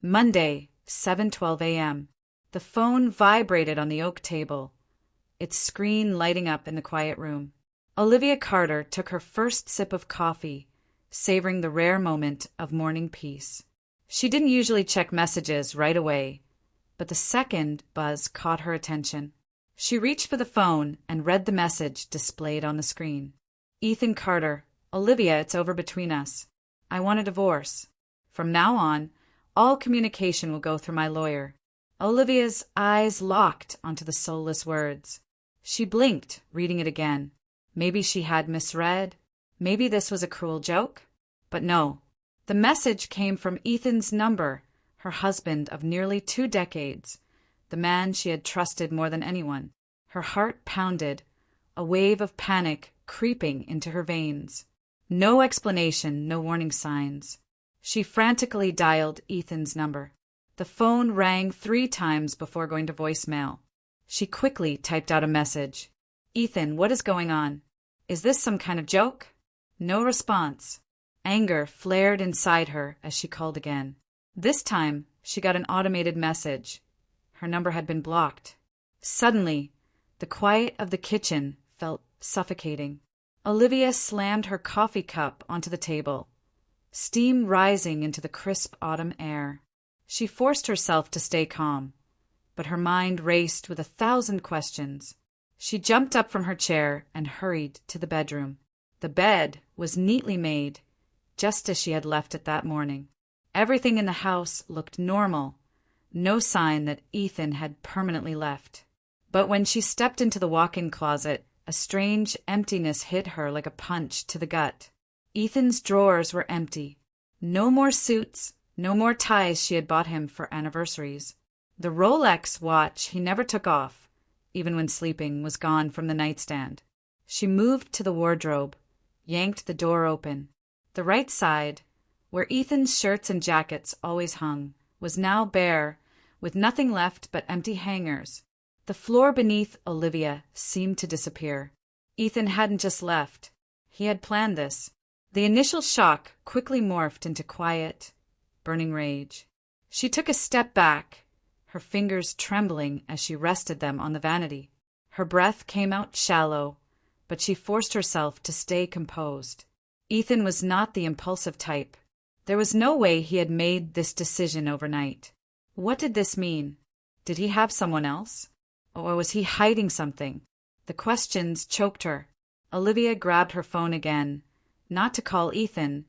Monday, 7:12 a.m. The phone vibrated on the oak table, its screen lighting up in the quiet room. Olivia Carter took her first sip of coffee, savoring the rare moment of morning peace. She didn't usually check messages right away, but the second buzz caught her attention. She reached for the phone and read the message displayed on the screen. Ethan Carter, Olivia, it's over between us. I want a divorce. From now on, all communication will go through my lawyer. Olivia's eyes locked onto the soulless words. She blinked, reading it again. Maybe she had misread. Maybe this was a cruel joke. But no. The message came from Ethan's number, her husband of nearly 2 decades, the man she had trusted more than anyone. Her heart pounded, a wave of panic creeping into her veins. No explanation, no warning signs. She frantically dialed Ethan's number. The phone rang 3 times before going to voicemail. She quickly typed out a message. Ethan, what is going on? Is this some kind of joke? No response. Anger flared inside her as she called again. This time, she got an automated message. Her number had been blocked. Suddenly, the quiet of the kitchen felt suffocating. Olivia slammed her coffee cup onto the table, steam rising into the crisp autumn air. She forced herself to stay calm, but her mind raced with 1,000 questions. She jumped up from her chair and hurried to the bedroom. The bed was neatly made, just as she had left it that morning. Everything in the house looked normal, no sign that Ethan had permanently left. But when she stepped into the walk-in closet, a strange emptiness hit her like a punch to the gut. Ethan's drawers were empty. No more suits, no more ties she had bought him for anniversaries. The Rolex watch he never took off, even when sleeping, was gone from the nightstand. She moved to the wardrobe, yanked the door open. The right side, where Ethan's shirts and jackets always hung, was now bare, with nothing left but empty hangers. The floor beneath Olivia seemed to disappear. Ethan hadn't just left. He had planned this. The initial shock quickly morphed into quiet, burning rage. She took a step back, her fingers trembling as she rested them on the vanity. Her breath came out shallow, but she forced herself to stay composed. Ethan was not the impulsive type. There was no way he had made this decision overnight. What did this mean? Did he have someone else? Or was he hiding something? The questions choked her. Olivia grabbed her phone again, not to call Ethan,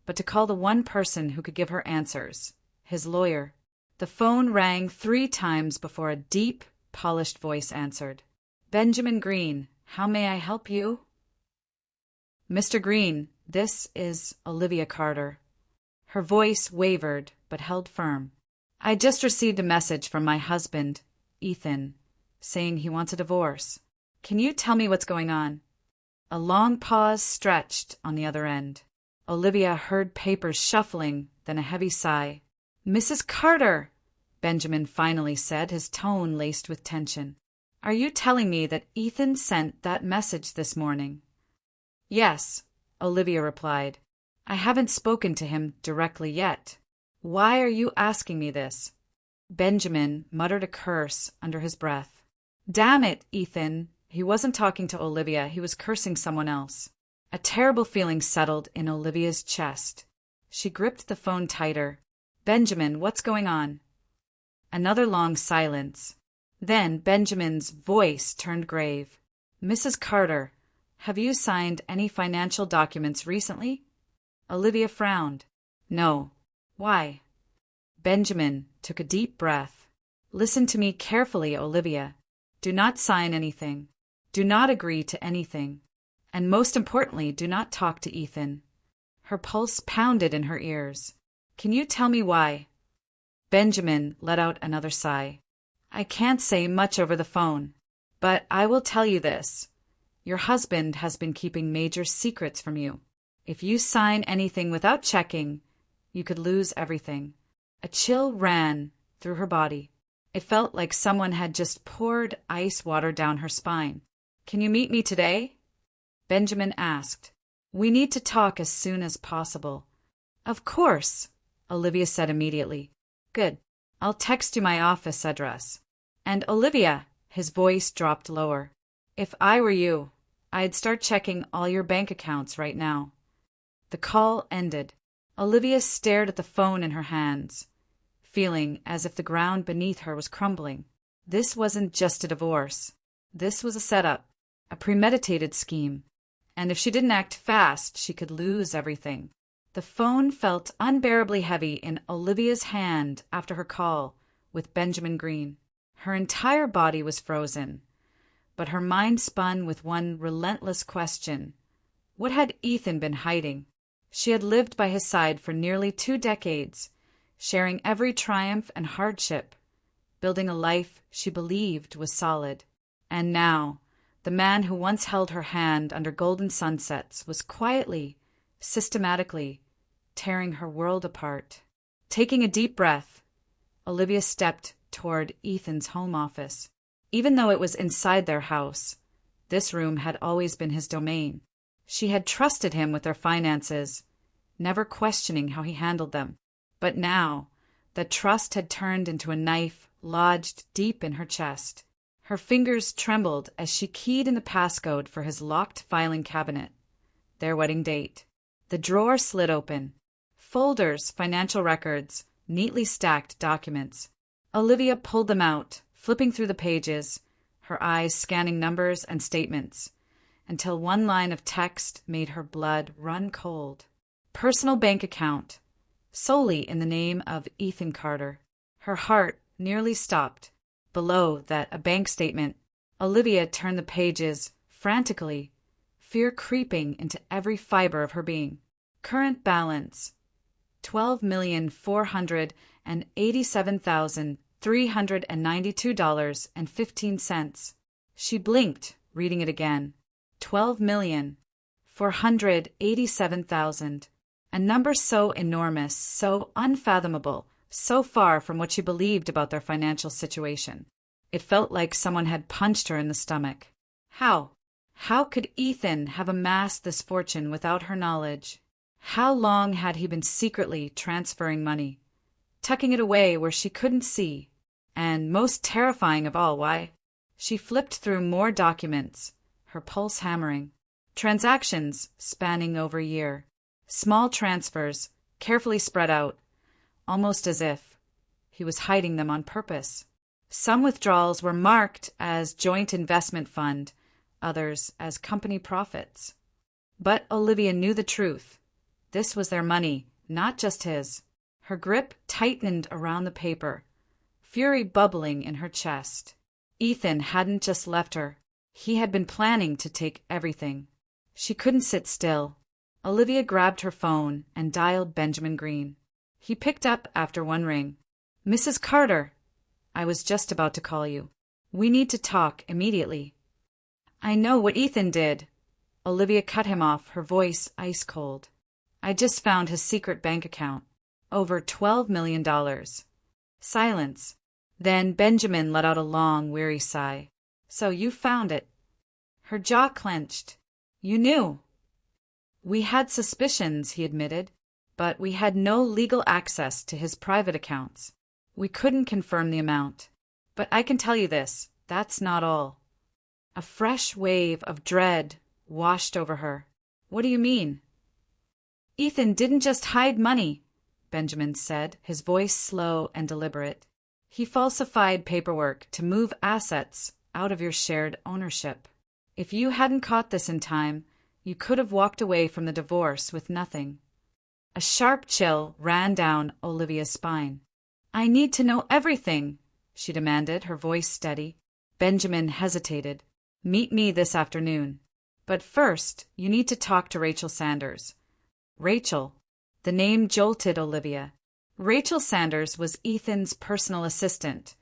but to call the one person who could give her answers, his lawyer. The phone rang 3 times before a deep, polished voice answered. Benjamin Green, how may I help you? Mr. Green, this is Olivia Carter. Her voice wavered, but held firm. I just received a message from my husband, Ethan, saying he wants a divorce. Can you tell me what's going on? A long pause stretched on the other end. Olivia heard papers shuffling, then a heavy sigh. Mrs. Carter, Benjamin finally said, his tone laced with tension. Are you telling me that Ethan sent that message this morning? Yes, Olivia replied. I haven't spoken to him directly yet. Why are you asking me this? Benjamin muttered a curse under his breath. Damn it, Ethan. He wasn't talking to Olivia, he was cursing someone else. A terrible feeling settled in Olivia's chest. She gripped the phone tighter. Benjamin, what's going on? Another long silence. Then Benjamin's voice turned grave. Mrs. Carter, have you signed any financial documents recently? Olivia frowned. No. Why? Benjamin took a deep breath. Listen to me carefully, Olivia. Do not sign anything. Do not agree to anything. And most importantly, do not talk to Ethan. Her pulse pounded in her ears. Can you tell me why? Benjamin let out another sigh. I can't say much over the phone, but I will tell you this. Your husband has been keeping major secrets from you. If you sign anything without checking, you could lose everything. A chill ran through her body. It felt like someone had just poured ice water down her spine. Can you meet me today? Benjamin asked. We need to talk as soon as possible. Of course, Olivia said immediately. Good. I'll text you my office address. And Olivia, his voice dropped lower. If I were you, I'd start checking all your bank accounts right now. The call ended. Olivia stared at the phone in her hands, feeling as if the ground beneath her was crumbling. This wasn't just a divorce. This was a setup, a premeditated scheme. And if she didn't act fast, she could lose everything. The phone felt unbearably heavy in Olivia's hand after her call with Benjamin Green. Her entire body was frozen, but her mind spun with one relentless question. What had Ethan been hiding? She had lived by his side for nearly 2 decades, sharing every triumph and hardship, building a life she believed was solid. And now, the man who once held her hand under golden sunsets was quietly, systematically, tearing her world apart. Taking a deep breath, Olivia stepped toward Ethan's home office. Even though it was inside their house, this room had always been his domain. She had trusted him with their finances, never questioning how he handled them. But now, that trust had turned into a knife lodged deep in her chest. Her fingers trembled as she keyed in the passcode for his locked filing cabinet. Their wedding date. The drawer slid open. Folders, financial records, neatly stacked documents. Olivia pulled them out, flipping through the pages, her eyes scanning numbers and statements, until one line of text made her blood run cold. Personal bank account, solely in the name of Ethan Carter. Her heart nearly stopped. Below that, a bank statement. Olivia turned the pages frantically, fear creeping into every fiber of her being. Current balance, $12,487,392.15. She blinked, reading it again. $12,487,000. A number so enormous, so unfathomable, so far from what she believed about their financial situation. It felt like someone had punched her in the stomach. How? How could Ethan have amassed this fortune without her knowledge? How long had he been secretly transferring money, tucking it away where she couldn't see? And most terrifying of all, why? She flipped through more documents, her pulse hammering. Transactions spanning over a year. Small transfers, carefully spread out, almost as if he was hiding them on purpose. Some withdrawals were marked as joint investment fund, others as company profits. But Olivia knew the truth. This was their money, not just his. Her grip tightened around the paper, fury bubbling in her chest. Ethan hadn't just left her. He had been planning to take everything. She couldn't sit still. Olivia grabbed her phone and dialed Benjamin Green. He picked up after one ring. "Mrs. Carter, I was just about to call you. We need to talk immediately." "I know what Ethan did." Olivia cut him off, her voice ice cold. "I just found his secret bank account. Over $12 million. Silence. Then Benjamin let out a long, weary sigh. "So you found it." Her jaw clenched. "You knew." "We had suspicions," he admitted, "but we had no legal access to his private accounts. We couldn't confirm the amount. But I can tell you this, that's not all." A fresh wave of dread washed over her. "What do you mean?" "Ethan didn't just hide money," Benjamin said, his voice slow and deliberate. "He falsified paperwork to move assets out of your shared ownership. If you hadn't caught this in time, you could have walked away from the divorce with nothing." A sharp chill ran down Olivia's spine. "I need to know everything," she demanded, her voice steady. Benjamin hesitated. "Meet me this afternoon. But first, you need to talk to Rachel Sanders." Rachel. The name jolted Olivia. Rachel Sanders was Ethan's personal assistant,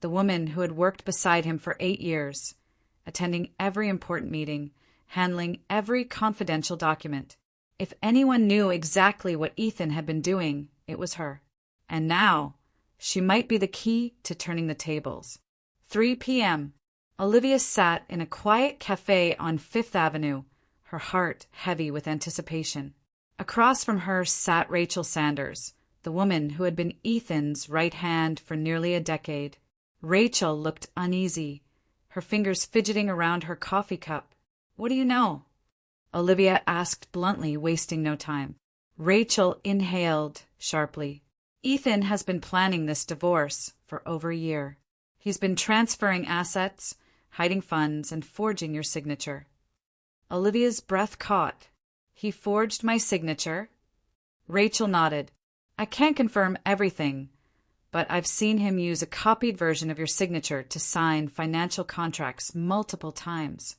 the woman who had worked beside him for 8 years, attending every important meeting, handling every confidential document. If anyone knew exactly what Ethan had been doing, it was her. And now, she might be the key to turning the tables. 3 p.m. Olivia sat in a quiet cafe on Fifth Avenue, her heart heavy with anticipation. Across from her sat Rachel Sanders, the woman who had been Ethan's right hand for nearly a decade. Rachel looked uneasy, her fingers fidgeting around her coffee cup. "What do you know?" Olivia asked bluntly, wasting no time. Rachel inhaled sharply. "Ethan has been planning this divorce for over a year. He's been transferring assets, hiding funds, and forging your signature." Olivia's breath caught. "He forged my signature?" Rachel nodded. "I can't confirm everything, but I've seen him use a copied version of your signature to sign financial contracts multiple times."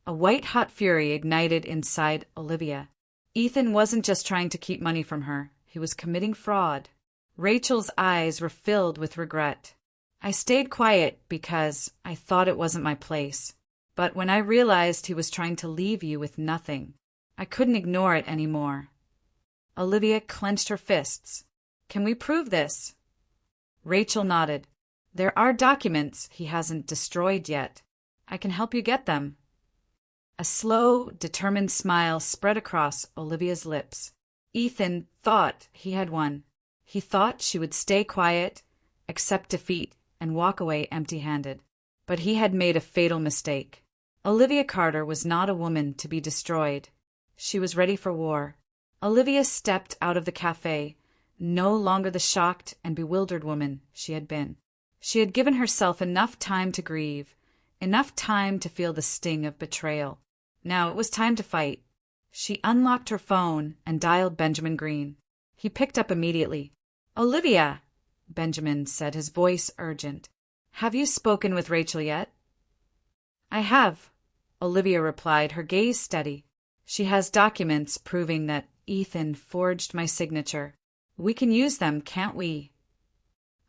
A white-hot fury ignited inside Olivia. Ethan wasn't just trying to keep money from her. He was committing fraud. Rachel's eyes were filled with regret. "I stayed quiet because I thought it wasn't my place. But when I realized he was trying to leave you with nothing, I couldn't ignore it anymore." Olivia clenched her fists. "Can we prove this?" Rachel nodded. "There are documents he hasn't destroyed yet. I can help you get them." A slow, determined smile spread across Olivia's lips. Ethan thought he had won. He thought she would stay quiet, accept defeat, and walk away empty-handed. But he had made a fatal mistake. Olivia Carter was not a woman to be destroyed. She was ready for war. Olivia stepped out of the cafe, no longer the shocked and bewildered woman she had been. She had given herself enough time to grieve, enough time to feel the sting of betrayal. Now it was time to fight. She unlocked her phone and dialed Benjamin Green. He picked up immediately. "Olivia," Benjamin said, his voice urgent. "Have you spoken with Rachel yet?" "I have," Olivia replied, her gaze steady. "She has documents proving that Ethan forged my signature. We can use them, can't we?"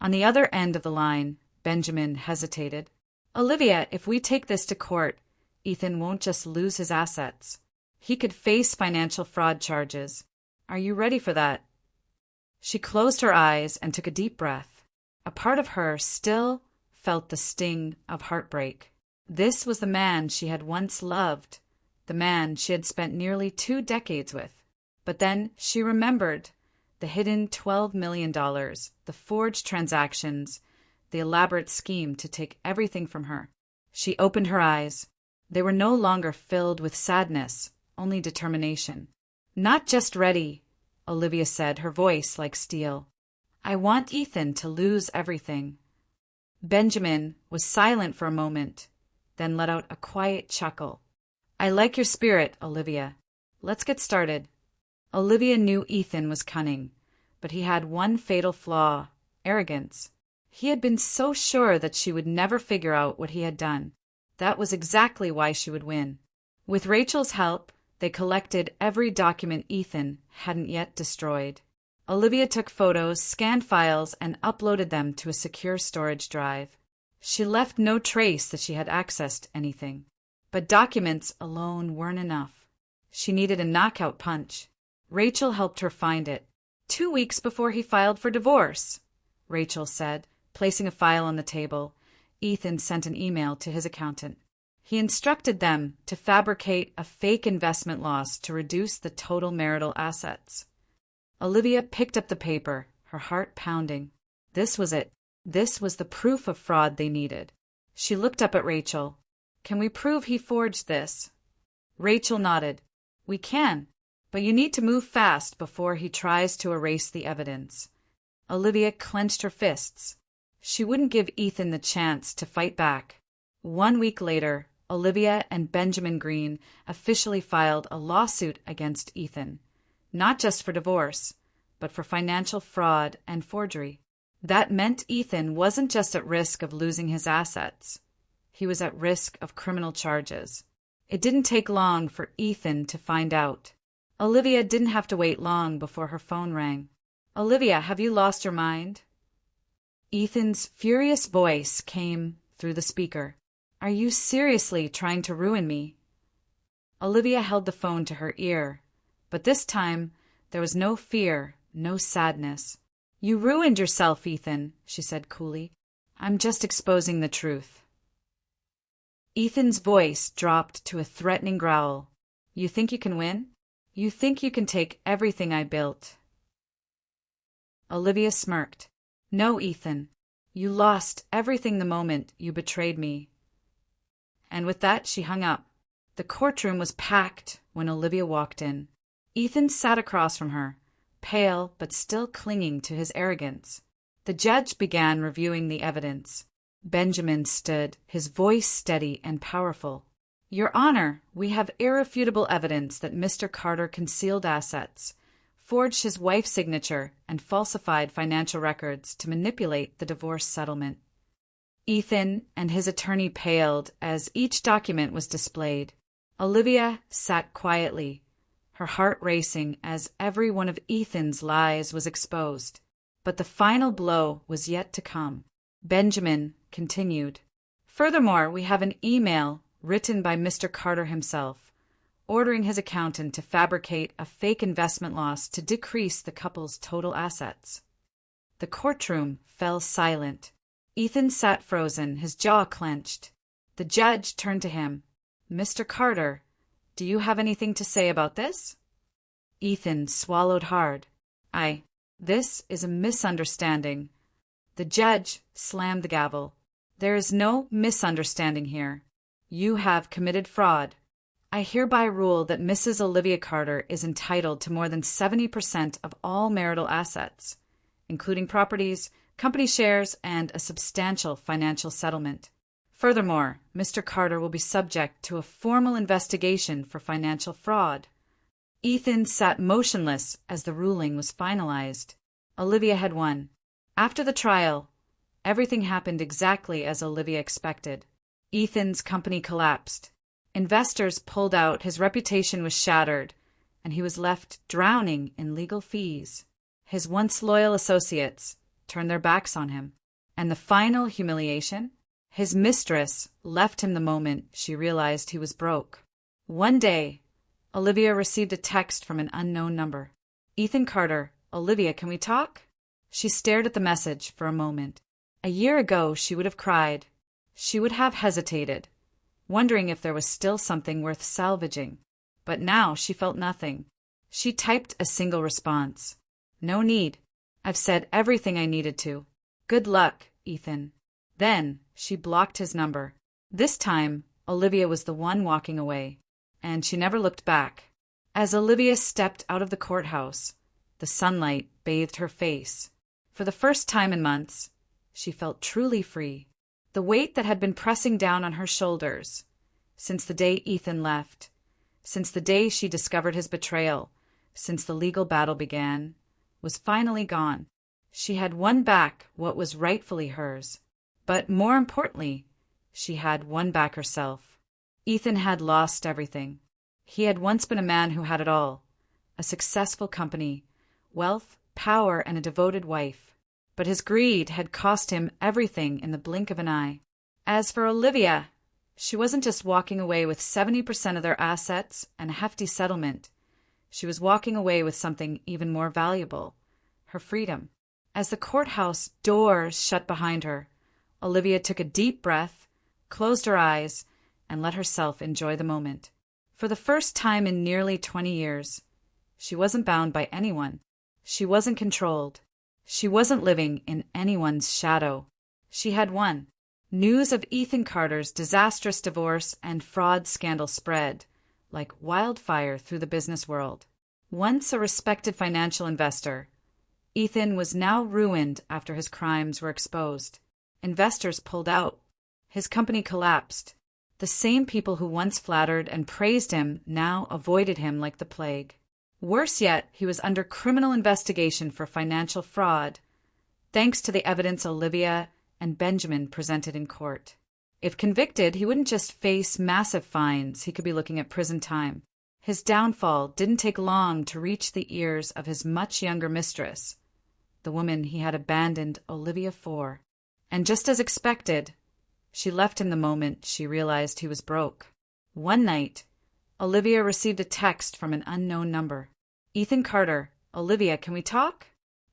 On the other end of the line, Benjamin hesitated. "Olivia, if we take this to court, Ethan won't just lose his assets. He could face financial fraud charges. Are you ready for that?" She closed her eyes and took a deep breath. A part of her still felt the sting of heartbreak. This was the man she had once loved, the man she had spent nearly 2 decades with. But then she remembered the hidden $12 million, the forged transactions, the elaborate scheme to take everything from her. She opened her eyes. They were no longer filled with sadness, only determination. "Not just ready," Olivia said, her voice like steel. "I want Ethan to lose everything." Benjamin was silent for a moment, then let out a quiet chuckle. "I like your spirit, Olivia. Let's get started." Olivia knew Ethan was cunning, but he had one fatal flaw: arrogance. He had been so sure that she would never figure out what he had done. That was exactly why she would win. With Rachel's help, they collected every document Ethan hadn't yet destroyed. Olivia took photos, scanned files, and uploaded them to a secure storage drive. She left no trace that she had accessed anything. But documents alone weren't enough. She needed a knockout punch. Rachel helped her find it. 2 weeks before he filed for divorce, Rachel said, placing a file on the table. Ethan sent an email to his accountant. He instructed them to fabricate a fake investment loss to reduce the total marital assets. Olivia picked up the paper, her heart pounding. This was it. This was the proof of fraud they needed. She looked up at Rachel. "Can we prove he forged this?" Rachel nodded. "We can, but you need to move fast before he tries to erase the evidence." Olivia clenched her fists. She wouldn't give Ethan the chance to fight back. 1 week later, Olivia and Benjamin Green officially filed a lawsuit against Ethan, not just for divorce, but for financial fraud and forgery. That meant Ethan wasn't just at risk of losing his assets. He was at risk of criminal charges. It didn't take long for Ethan to find out. Olivia didn't have to wait long before her phone rang. "Olivia, have you lost your mind?" Ethan's furious voice came through the speaker. "Are you seriously trying to ruin me?" Olivia held the phone to her ear, but this time there was no fear, no sadness. "You ruined yourself, Ethan," she said coolly. "I'm just exposing the truth." Ethan's voice dropped to a threatening growl. "You think you can win? You think you can take everything I built?" Olivia smirked. No, Ethan. You lost everything the moment you betrayed me. And with that, she hung up. The courtroom was packed when Olivia walked in. Ethan sat across from her, pale but still clinging to his arrogance. The judge began reviewing the evidence. Benjamin stood, his voice steady and powerful. Your Honor, we have irrefutable evidence that Mr. Carter concealed assets, forged his wife's signature, and falsified financial records to manipulate the divorce settlement. Ethan and his attorney paled as each document was displayed. Olivia sat quietly, her heart racing as every one of Ethan's lies was exposed. But the final blow was yet to come. Benjamin continued. Furthermore, we have an email written by Mr. Carter himself, ordering his accountant to fabricate a fake investment loss to decrease the couple's total assets. The courtroom fell silent. Ethan sat frozen, his jaw clenched. The judge turned to him. Mr. Carter, do you have anything to say about this? Ethan swallowed hard. This is a misunderstanding. The judge slammed the gavel. There is no misunderstanding here. You have committed fraud. I hereby rule that Mrs. Olivia Carter is entitled to more than 70% of all marital assets, including properties, company shares, and a substantial financial settlement. Furthermore, Mr. Carter will be subject to a formal investigation for financial fraud. Ethan sat motionless as the ruling was finalized. Olivia had won. After the trial, everything happened exactly as Olivia expected. Ethan's company collapsed. Investors pulled out, his reputation was shattered, and he was left drowning in legal fees. His once loyal associates turned their backs on him. And the final humiliation? His mistress left him the moment she realized he was broke. One day, Olivia received a text from an unknown number. Ethan Carter, Olivia, can we talk? She stared at the message for a moment. A year ago, she would have cried. She would have hesitated, wondering if there was still something worth salvaging. But now she felt nothing. She typed a single response. No need. I've said everything I needed to. Good luck, Ethan. Then she blocked his number. This time, Olivia was the one walking away, and she never looked back. As Olivia stepped out of the courthouse, the sunlight bathed her face. For the first time in months, she felt truly free. The weight that had been pressing down on her shoulders since the day Ethan left, since the day she discovered his betrayal, since the legal battle began, was finally gone. She had won back what was rightfully hers. But more importantly, she had won back herself. Ethan had lost everything. He had once been a man who had it all, a successful company, wealth, power, and a devoted wife. But his greed had cost him everything in the blink of an eye. As for Olivia, she wasn't just walking away with 70% of their assets and a hefty settlement. She was walking away with something even more valuable, her freedom. As the courthouse doors shut behind her, Olivia took a deep breath, closed her eyes, and let herself enjoy the moment. For the first time in nearly 20 years, she wasn't bound by anyone. She wasn't controlled. She wasn't living in anyone's shadow. She had won. News of Ethan Carter's disastrous divorce and fraud scandal spread like wildfire through the business world. Once a respected financial investor, Ethan was now ruined after his crimes were exposed. Investors pulled out. His company collapsed. The same people who once flattered and praised him now avoided him like the plague. Worse yet, he was under criminal investigation for financial fraud, thanks to the evidence Olivia and Benjamin presented in court. If convicted, he wouldn't just face massive fines, he could be looking at prison time. His downfall didn't take long to reach the ears of his much younger mistress, the woman he had abandoned Olivia for. And just as expected, she left him the moment she realized he was broke. One night, Olivia received a text from an unknown number. Ethan Carter, Olivia, can we talk?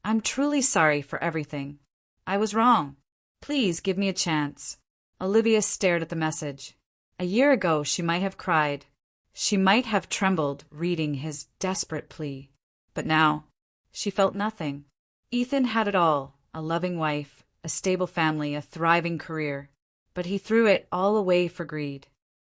I'm truly sorry for everything. I was wrong. Please give me a chance. Olivia stared at the message. A year ago, she might have cried. She might have trembled reading his desperate plea. But now, she felt nothing. Ethan had it all, a loving wife, a stable family, a thriving career. But he threw it all away for greed.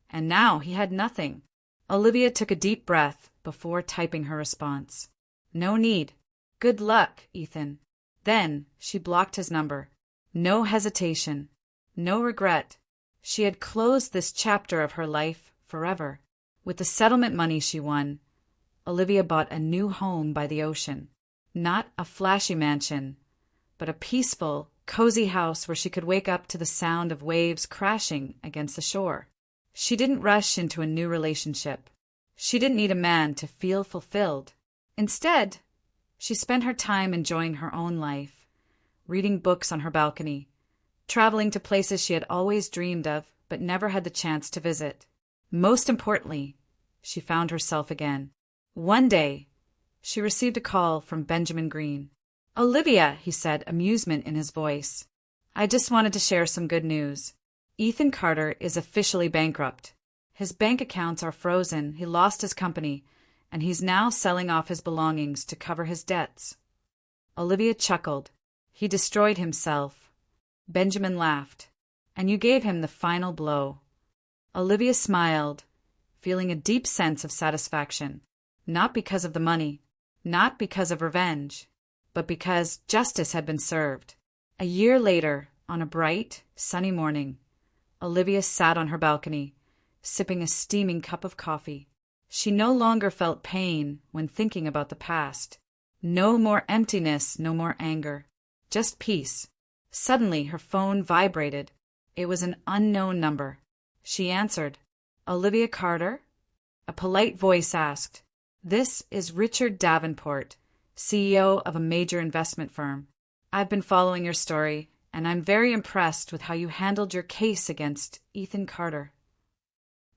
And now he had nothing. Olivia took a deep breath before typing her response. No need. Good luck, Ethan. Then she blocked his number. No hesitation. No regret. She had closed this chapter of her life forever. With the settlement money she won, Olivia bought a new home by the ocean. Not a flashy mansion, but a peaceful, cozy house where she could wake up to the sound of waves crashing against the shore. She didn't rush into a new relationship. She didn't need a man to feel fulfilled. Instead, she spent her time enjoying her own life, reading books on her balcony, traveling to places she had always dreamed of but never had the chance to visit. Most importantly, she found herself again. One day, she received a call from Benjamin Green. "Olivia," he said, amusement in his voice. "I just wanted to share some good news. Ethan Carter is officially bankrupt. His bank accounts are frozen, he lost his company, and he's now selling off his belongings to cover his debts." Olivia chuckled. "He destroyed himself." Benjamin laughed. "And you gave him the final blow." Olivia smiled, feeling a deep sense of satisfaction, not because of the money, not because of revenge, but because justice had been served. A year later, on a bright, sunny morning, Olivia sat on her balcony, sipping a steaming cup of coffee. She no longer felt pain when thinking about the past. No more emptiness, no more anger. Just peace. Suddenly, her phone vibrated. It was an unknown number. She answered. "Olivia Carter?" A polite voice asked. "This is Richard Davenport, CEO of a major investment firm. I've been following your story, and I'm very impressed with how you handled your case against Ethan Carter."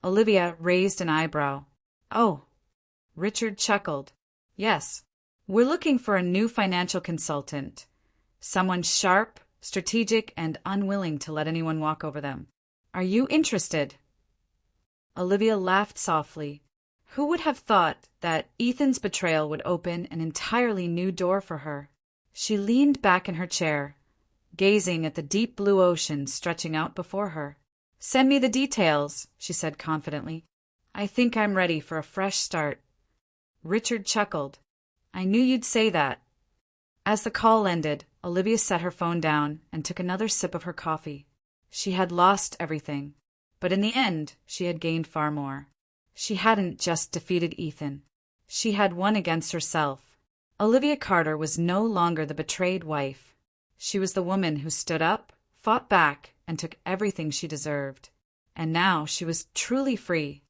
Olivia raised an eyebrow. "Oh." Richard chuckled. "Yes, we're looking for a new financial consultant. Someone sharp, strategic, and unwilling to let anyone walk over them. Are you interested?" Olivia laughed softly. Who would have thought that Ethan's betrayal would open an entirely new door for her? She leaned back in her chair, gazing at the deep blue ocean stretching out before her. "Send me the details," she said confidently. "I think I'm ready for a fresh start." Richard chuckled. "I knew you'd say that." As the call ended, Olivia set her phone down and took another sip of her coffee. She had lost everything, but in the end, she had gained far more. She hadn't just defeated Ethan. She had won against herself. Olivia Carter was no longer the betrayed wife. She was the woman who stood up, fought back, and took everything she deserved. And now she was truly free.